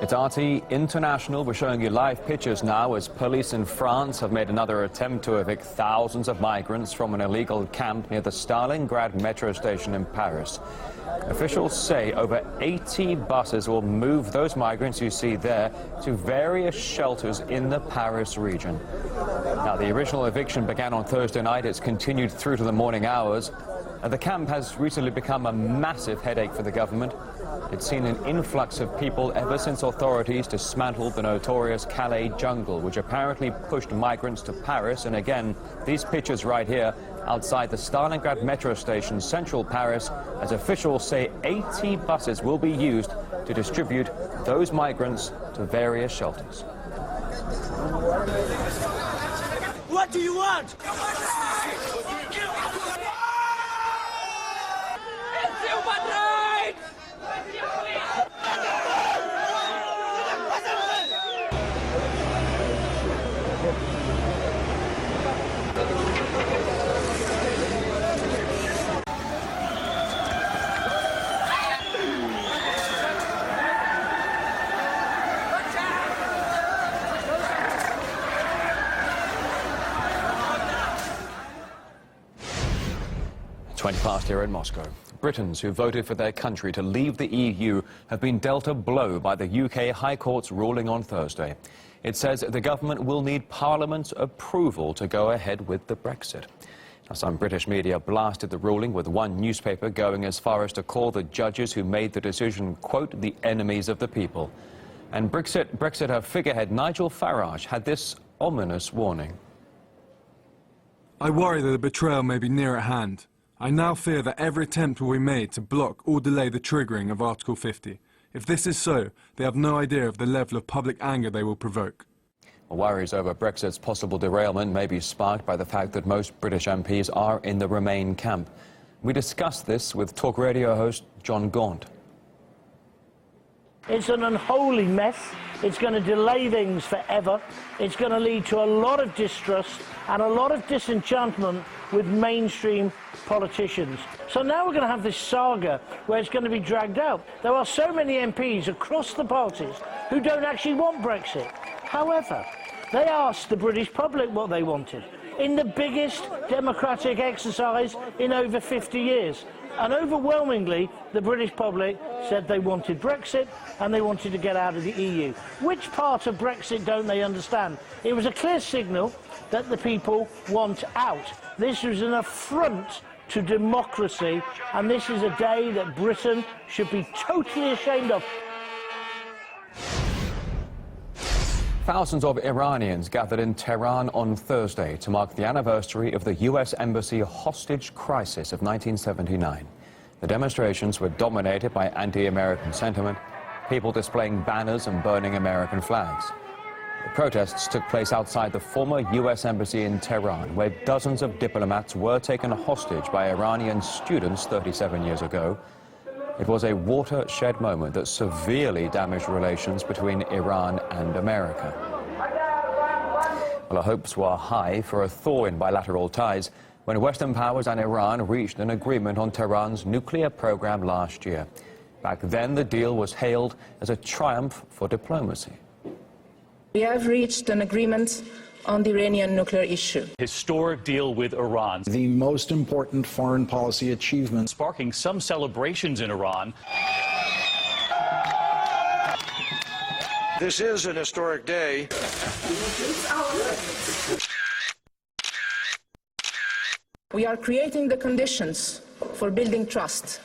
It's RT International. We're showing you live pictures now as police in France have made another attempt to evict thousands of migrants from an illegal camp near the Stalingrad metro station in Paris. Officials say over 80 buses will move those migrants you see there to various shelters in the Paris region. Now, the original eviction began on Thursday night. It's continued through to the morning hours. The camp has recently become a massive headache for the government. It's seen an influx of people ever since authorities dismantled the notorious Calais jungle, which apparently pushed migrants to Paris. And again, these pictures right here outside the Stalingrad metro station, central Paris, as officials say 80 buses will be used to distribute those migrants to various shelters. What do you want? It's human rights! 20 past here in Moscow. Britons who voted for their country to leave the EU have been dealt a blow by the UK High Court's ruling on Thursday. It says the government will need Parliament's approval to go ahead with the Brexit. Now, some British media blasted the ruling, with one newspaper going as far as to call the judges who made the decision, quote, the enemies of the people. And Brexiter figurehead Nigel Farage had this ominous warning. I worry that a betrayal may be near at hand. I now fear that every attempt will be made to block or delay the triggering of Article 50. If this is so, they have no idea of the level of public anger they will provoke. Worries over Brexit's possible derailment may be sparked by the fact that most British MPs are in the Remain camp. We discussed this with Talk Radio host John Gaunt. It's an unholy mess. It's going to delay things forever. It's going to lead to a lot of distrust and a lot of disenchantment with mainstream politicians. So now we're going to have this saga where it's going to be dragged out. There are so many MPs across the parties who don't actually want Brexit. However, they asked the British public what they wanted in the biggest democratic exercise in over 50 years. And overwhelmingly, the British public said they wanted Brexit and they wanted to get out of the EU. Which part of Brexit don't they understand? It was a clear signal that the people want out. This was an affront to democracy, and this is a day that Britain should be totally ashamed of. Thousands of Iranians gathered in Tehran on Thursday to mark the anniversary of the U.S. Embassy hostage crisis of 1979. The demonstrations were dominated by anti-American sentiment, people displaying banners and burning American flags. The protests took place outside the former U.S. Embassy in Tehran, where dozens of diplomats were taken hostage by Iranian students 37 years ago. It was a watershed moment that severely damaged relations between Iran and America. Well, hopes were high for a thaw in bilateral ties when Western powers and Iran reached an agreement on Tehran's nuclear program last year. Back then, the deal was hailed as a triumph for diplomacy. We have reached an agreement on the Iranian nuclear issue. Historic deal with Iran. The most important foreign policy achievement. Sparking some celebrations in Iran. This is an historic day. We are creating the conditions for building trust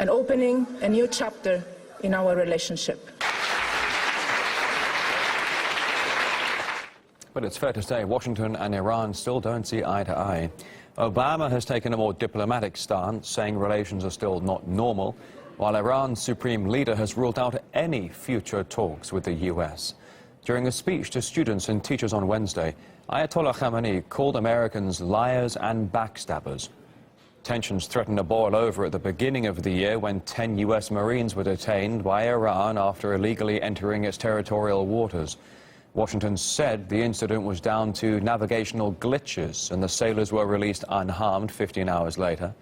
and opening a new chapter in our relationship. But it's fair to say Washington and Iran still don't see eye to eye. Obama has taken a more diplomatic stance, saying relations are still not normal, while Iran's supreme leader has ruled out any future talks with the U.S. During a speech to students and teachers on Wednesday, Ayatollah Khamenei called Americans liars and backstabbers. Tensions threatened to boil over at the beginning of the year when 10 U.S. Marines were detained by Iran after illegally entering its territorial waters. Washington said the incident was down to navigational glitches and the sailors were released unharmed 15 hours later.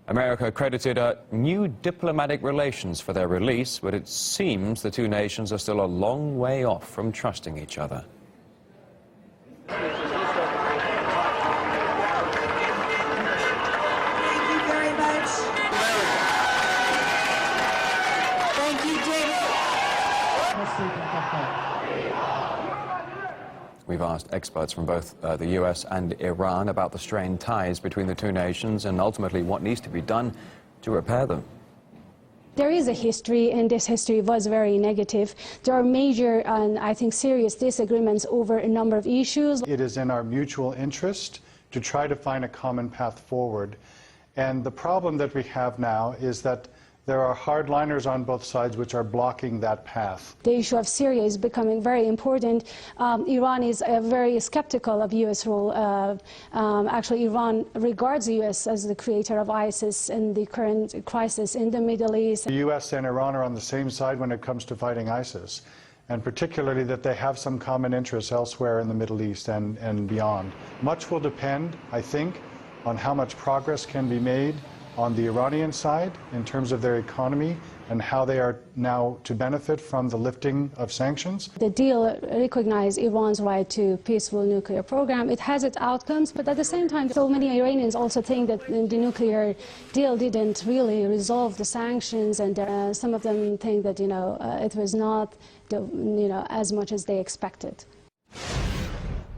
America credited new diplomatic relations for their release, but it seems the two nations are still a long way off from trusting each other. Thank you very much. Thank you, David. We've asked experts from both the US and Iran about the strained ties between the two nations and ultimately what needs to be done to repair them. There is a history, and this history was very negative. There are major and, I think, serious disagreements over a number of issues. It is in our mutual interest to try to find a common path forward. And the problem that we have now is that there are hardliners on both sides which are blocking that path. The issue of Syria is becoming very important. Iran is very skeptical of U.S. role. Actually, Iran regards the U.S. as the creator of ISIS and the current crisis in the Middle East. The U.S. and Iran are on the same side when it comes to fighting ISIS, and particularly that they have some common interests elsewhere in the Middle East and beyond. Much will depend, I think, on how much progress can be made on the Iranian side in terms of their economy and how they are now to benefit from the lifting of sanctions. The deal recognized Iran's right to peaceful nuclear program. It has its outcomes, but at the same time, so many Iranians also think that the nuclear deal didn't really resolve the sanctions, and some of them think that, it was not, as much as they expected.